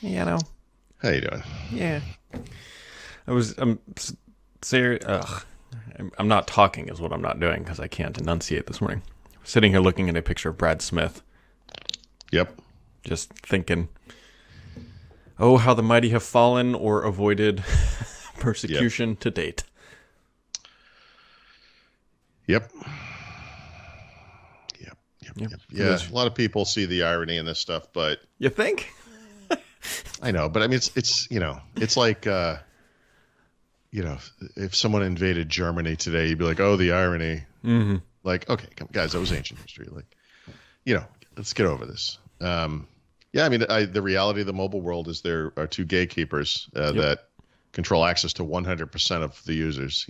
You know. How you doing? Yeah. I'm serious. I'm not talking is what I'm not doing because I can't enunciate this morning. Sitting here looking at a picture of Brad Smith, Yep. just thinking, oh, how the mighty have fallen or avoided persecution to date. Yep. Yep. Yeah, a lot of people see the irony in this stuff, but You think? I know. But I mean, it's it's like if someone invaded Germany today, you'd be like, oh, the irony. Mm-hmm. Like, okay, guys, that was ancient history. Like, let's get over this. Yeah, I mean, the reality of the mobile world is there are two gatekeepers that control access to 100% of the users,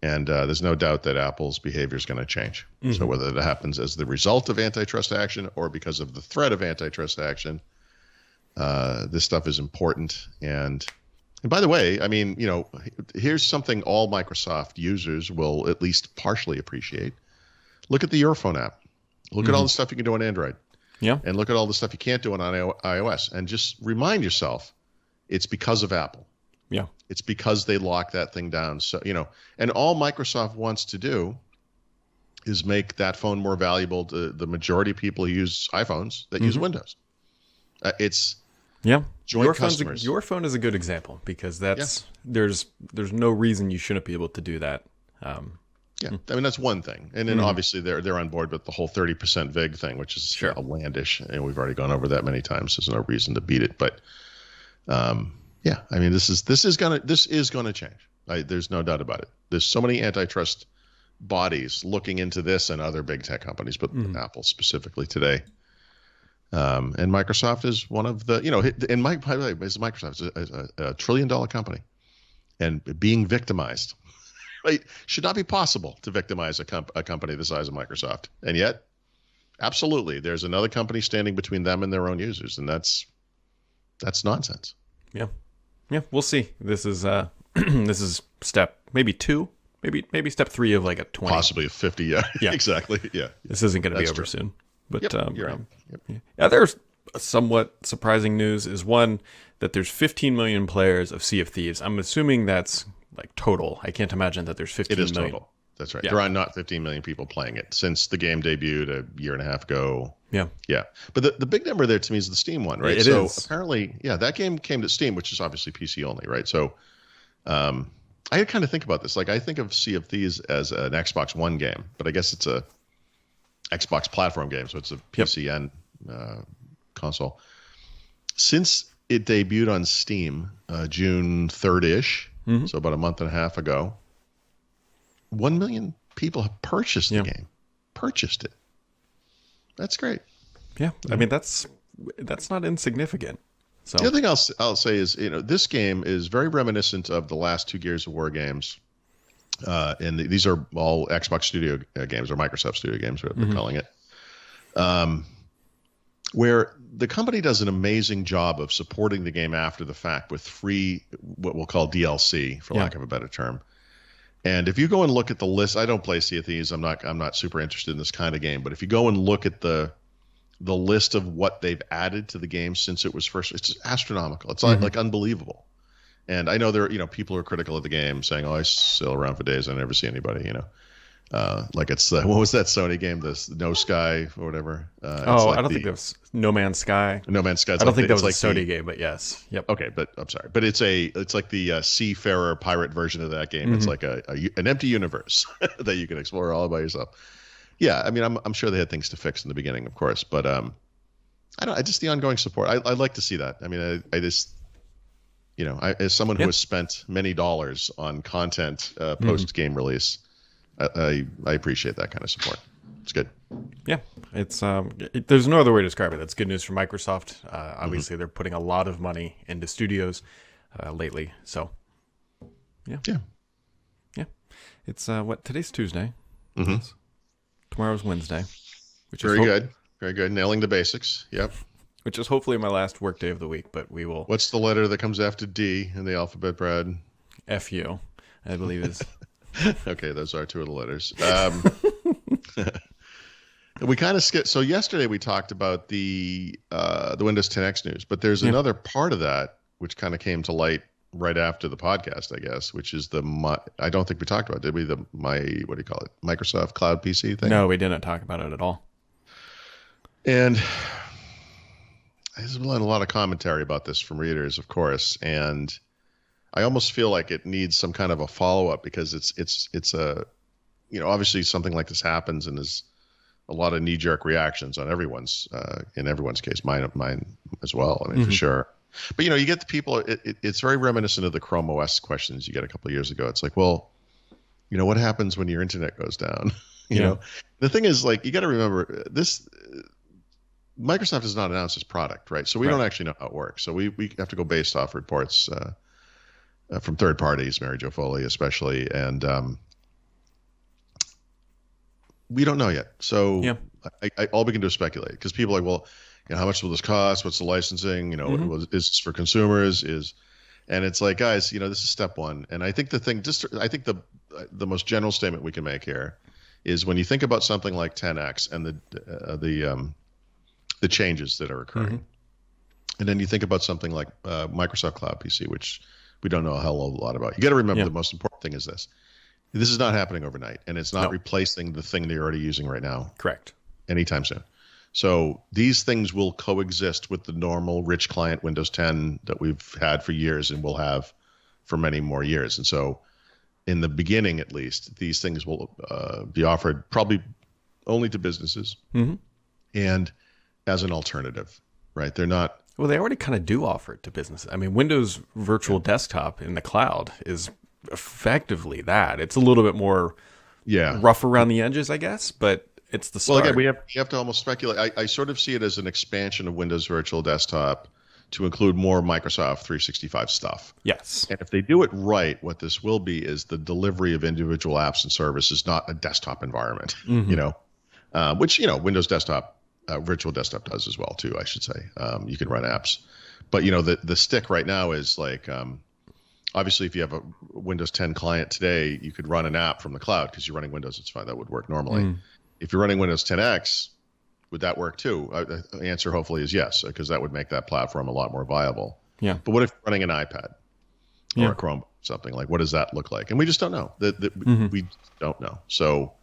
and there's no doubt that Apple's behavior is going to change. Mm-hmm. So whether that happens as the result of antitrust action or because of the threat of antitrust action, this stuff is important. And by the way, I mean, here's something all Microsoft users will at least partially appreciate. Look at the Your Phone app. Look at all the stuff you can do on Android. Yeah. And look at all the stuff you can't do on iOS. And just remind yourself, it's because of Apple. Yeah. It's because they locked that thing down. So, and all Microsoft wants to do is make that phone more valuable to the majority of people who use iPhones that use Windows. It's joint customers. Your phone is a good example because there's no reason you shouldn't be able to do that. Yeah, I mean, that's one thing. And then obviously they're on board with the whole 30% VIG thing, which is outlandish. And we've already gone over that many times. There's no reason to beat it. But yeah, I mean, this is gonna change. There's no doubt about it. There's so many antitrust bodies looking into this and other big tech companies, but Apple specifically today. And Microsoft is one of the, by the way, Microsoft is a $1 trillion company, and being victimized, right, should not be possible to victimize a company the size of Microsoft. And yet, absolutely, there's another company standing between them and their own users, and that's nonsense. Yeah, we'll see. This is this is step maybe 2, maybe step 3 of like a 20, possibly a 50. Yeah, exactly. Yeah, this isn't going to be over soon. But you're right. Yeah, there's somewhat surprising news is one that there's 15 million players of Sea of Thieves. I'm assuming that's like total. I can't imagine that there's 15 million. It is total. That's right. Yeah. There are not 15 million people playing it since the game debuted a year and a half ago. Yeah. But the big number there to me is the Steam one, right? It is. Apparently, that game came to Steam, which is obviously PC only, right? So I kind of think about this. Like, I think of Sea of Thieves as an Xbox One game, but I guess it's a Xbox platform game, so it's a PC and console. Since it debuted on Steam June 3rd-ish, so about a month and a half ago, 1 million people have purchased the game. Purchased it. That's great. Yeah, I mean that's not insignificant. So the other thing I'll say is, this game is very reminiscent of the last 2 Gears of War games. And these are all Xbox Studio games or Microsoft Studio games, what they're calling it, where the company does an amazing job of supporting the game after the fact with free, what we'll call DLC, for lack of a better term. And if you go and look at the list, I don't play Sea of Thieves. I'm not super interested in this kind of game. But if you go and look at the list of what they've added to the game since it was first, it's astronomical. It's like unbelievable. And I know there are, people who are critical of the game saying, oh, I sail around for days. I never see anybody, like it's what was that Sony game? This No Sky or whatever. I don't think that was No Man's Sky. No Man's Sky. I don't think that was a Sony game, but yes. Yep. Okay, but I'm sorry. But it's like the seafarer pirate version of that game. It's like an empty universe that you can explore all by yourself. Yeah, I mean, I'm sure they had things to fix in the beginning, of course, but I just the ongoing support. I'd like to see that. I mean, I just, as someone who has spent many dollars on content post game release, I appreciate that kind of support. It's good. Yeah, it's there's no other way to describe it. That's good news for Microsoft. Obviously, they're putting a lot of money into studios lately. So, yeah. It's today's Tuesday. Tomorrow's Wednesday. Which Very good. Nailing the basics. Yep. Which is hopefully my last work day of the week, but we will. What's the letter that comes after D in the alphabet, Brad? FU, I believe is. Okay, those are 2 of the letters. We kind of skipped. So yesterday we talked about the Windows 10X news, but there's Yeah. another part of that which kind of came to light right after the podcast, I guess, which is I don't think we talked about it, did we? What do you call it? Microsoft Cloud PC thing. No, we didn't talk about it at all. And there's been a lot of commentary about this from readers, of course, and I almost feel like it needs some kind of a follow up because it's a, obviously something like this happens and there's a lot of knee jerk reactions on in everyone's case, mine as well. I mean, for sure. But you get the people. It's very reminiscent of the Chrome OS questions you get a couple of years ago. It's like, well, what happens when your internet goes down? You know, the thing is, like, you got to remember this. Microsoft has not announced its product, right? So we don't actually know how it works. So we have to go based off reports from third parties, Mary Jo Foley especially, and we don't know yet. So all we can do is speculate because people are like, well, how much will this cost? What's the licensing? Is this for consumers? And it's like, guys, this is step one. And I think I think the most general statement we can make here is when you think about something like 10X and the changes that are occurring, and then you think about something like Microsoft Cloud PC, which we don't know a hell of a lot about. You got to remember the most important thing is this. This is not happening overnight, and it's not replacing the thing they're already using right now. Correct. Anytime soon. So these things will coexist with the normal rich client Windows 10 that we've had for years and will have for many more years. And so in the beginning, at least, these things will be offered probably only to businesses and as an alternative, right? They're not. Well, they already kind of do offer it to businesses. I mean, Windows Virtual Desktop in the cloud is effectively that. It's a little bit more rough around the edges, I guess, but it's the start. Well, again, we have to almost speculate. I sort of see it as an expansion of Windows Virtual Desktop to include more Microsoft 365 stuff. Yes. And if they do it right, what this will be is the delivery of individual apps and services, not a desktop environment, which, Windows Desktop, Virtual Desktop does as well, too, I should say. You can run apps. But, the stick right now is like, obviously, if you have a Windows 10 client today, you could run an app from the cloud because you're running Windows. It's fine. That would work normally. If you're running Windows 10X, would that work too? The answer hopefully is yes, because that would make that platform a lot more viable. Yeah. But what if you're running an iPad or a Chrome, something like? What does that look like? And we just don't know. We don't know. So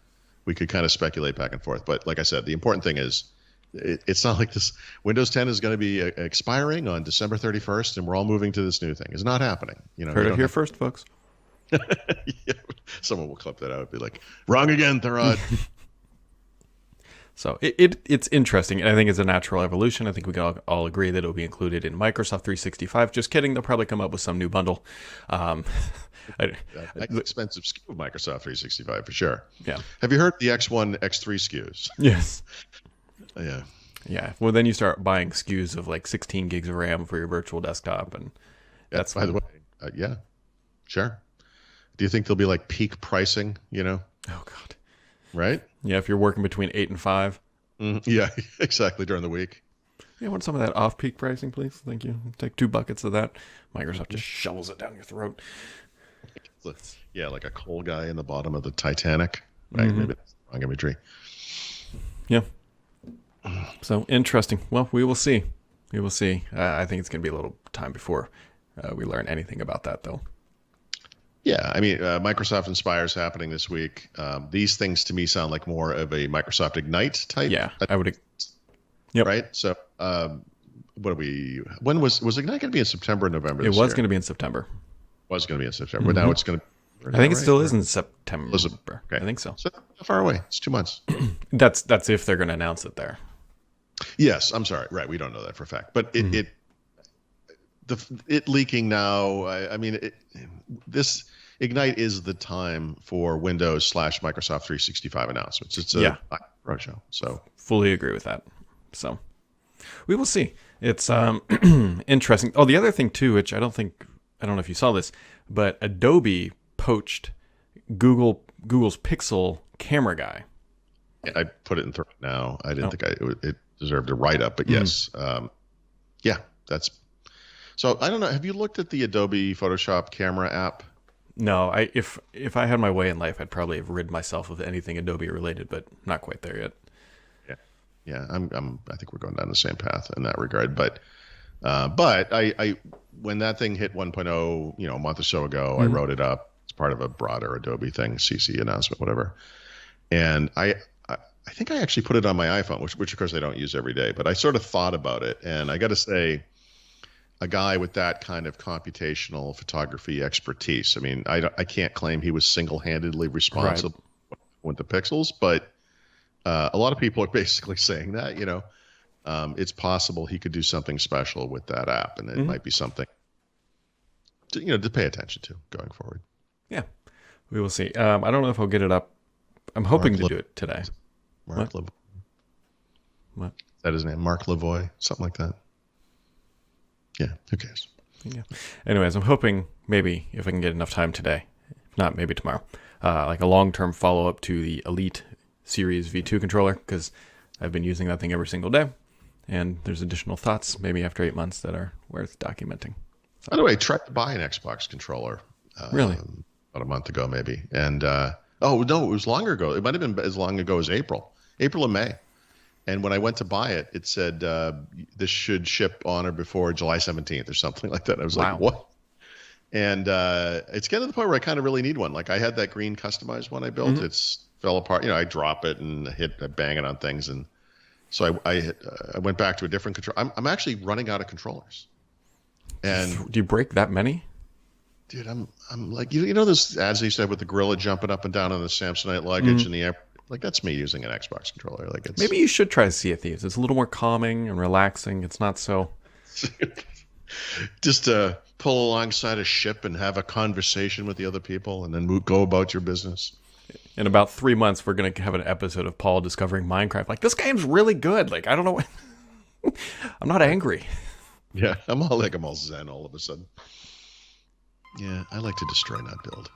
we could kind of speculate back and forth. But like I said, the important thing is it's not like this. Windows 10 is going to be expiring on December 31st, and we're all moving to this new thing. It's not happening. Heard it here first, folks. Someone will clip that out and be like, "Wrong again, Therod." So it's interesting, and I think it's a natural evolution. I think we can all agree that it'll be included in Microsoft 365. Just kidding. They'll probably come up with some new bundle. Expensive SKU of Microsoft 365 for sure. Yeah. Have you heard the X1, X3 SKUs? Yes. Yeah. Yeah. Well, then you start buying SKUs of like 16 gigs of RAM for your virtual desktop, and that's by the way, yeah, sure. Do you think there'll be like peak pricing? Oh God. Right? Yeah, if you're working between 8 and 5. Yeah, exactly, during the week. Yeah, I want some of that off-peak pricing, please. Thank you. Take 2 buckets of that. Microsoft just shovels it down your throat. Yeah, like a coal guy in the bottom of the Titanic. Right? Maybe that's the wrong imagery. Yeah. So, interesting. Well, we will see. We will see. I think it's going to be a little time before we learn anything about that, though. Yeah, I mean, Microsoft Inspire is happening this week. These things to me sound like more of a Microsoft Ignite type. Yeah, I would. Yep. Right. So, what are we? When was Ignite going to be in September or November? It was going to be in September. Was going to be in September, but now it's going to. I think it still is in September. Okay. I think so. So how far away? It's 2 months. That's if they're going to announce it there. Yes, I'm sorry. Right, we don't know that for a fact, but it leaking now. I mean, this Ignite is the time for Windows / Microsoft 365 announcements. It's a pro show. So fully agree with that. So we will see. It's interesting. Oh, the other thing too, which I don't know if you saw this, but Adobe poached Google's Pixel camera guy. I put it in Thread now. I didn't think it deserved a write up, but yes, that's. So I don't know. Have you looked at the Adobe Photoshop camera app? No, if I had my way in life, I'd probably have rid myself of anything Adobe related, but not quite there yet. Yeah, I think we're going down the same path in that regard. But I when that thing hit 1.0, a month or so ago, I wrote it up. It's part of a broader Adobe thing, CC announcement, whatever. And I think I actually put it on my iPhone, which of course I don't use every day. But I sort of thought about it, and I got to say, a guy with that kind of computational photography expertise. I mean, I can't claim he was single-handedly responsible with the pixels, but a lot of people are basically saying that, it's possible he could do something special with that app, and it might be something to pay attention to going forward. Yeah, we will see. I don't know if I'll get it up. I'm hoping to do it today. Mark Lavoie. What? Is that his name? Mark Lavoie, something like that. Yeah, who cares? Yeah. Anyways, I'm hoping maybe if I can get enough time today, if not, maybe tomorrow, like a long-term follow-up to the Elite Series V2 controller, because I've been using that thing every single day, and there's additional thoughts maybe after 8 months that are worth documenting. So. By the way, I tried to buy an Xbox controller. Really? About a month ago, maybe. And oh no, it was longer ago. It might have been as long ago as April or May. And when I went to buy it, it said this should ship on or before July 17th or something like that. I was like, what? And it's getting to the point where I kind of really need one. Like I had that green customized one I built. It's fell apart. I drop it and bang it on things. And so I went back to a different controller. I'm actually running out of controllers. And do you break that many? Dude, I'm like, those ads they used to have with the gorilla jumping up and down on the Samsonite luggage in the air. Like that's me using an Xbox controller. Like it's maybe you should try Sea of Thieves. It's a little more calming and relaxing. It's not so. Just pull alongside a ship and have a conversation with the other people, and then go about your business. In about 3 months, we're gonna have an episode of Paul discovering Minecraft. Like this game's really good. Like I don't know. I'm not angry. Yeah, I'm all zen all of a sudden. Yeah, I like to destroy, not build.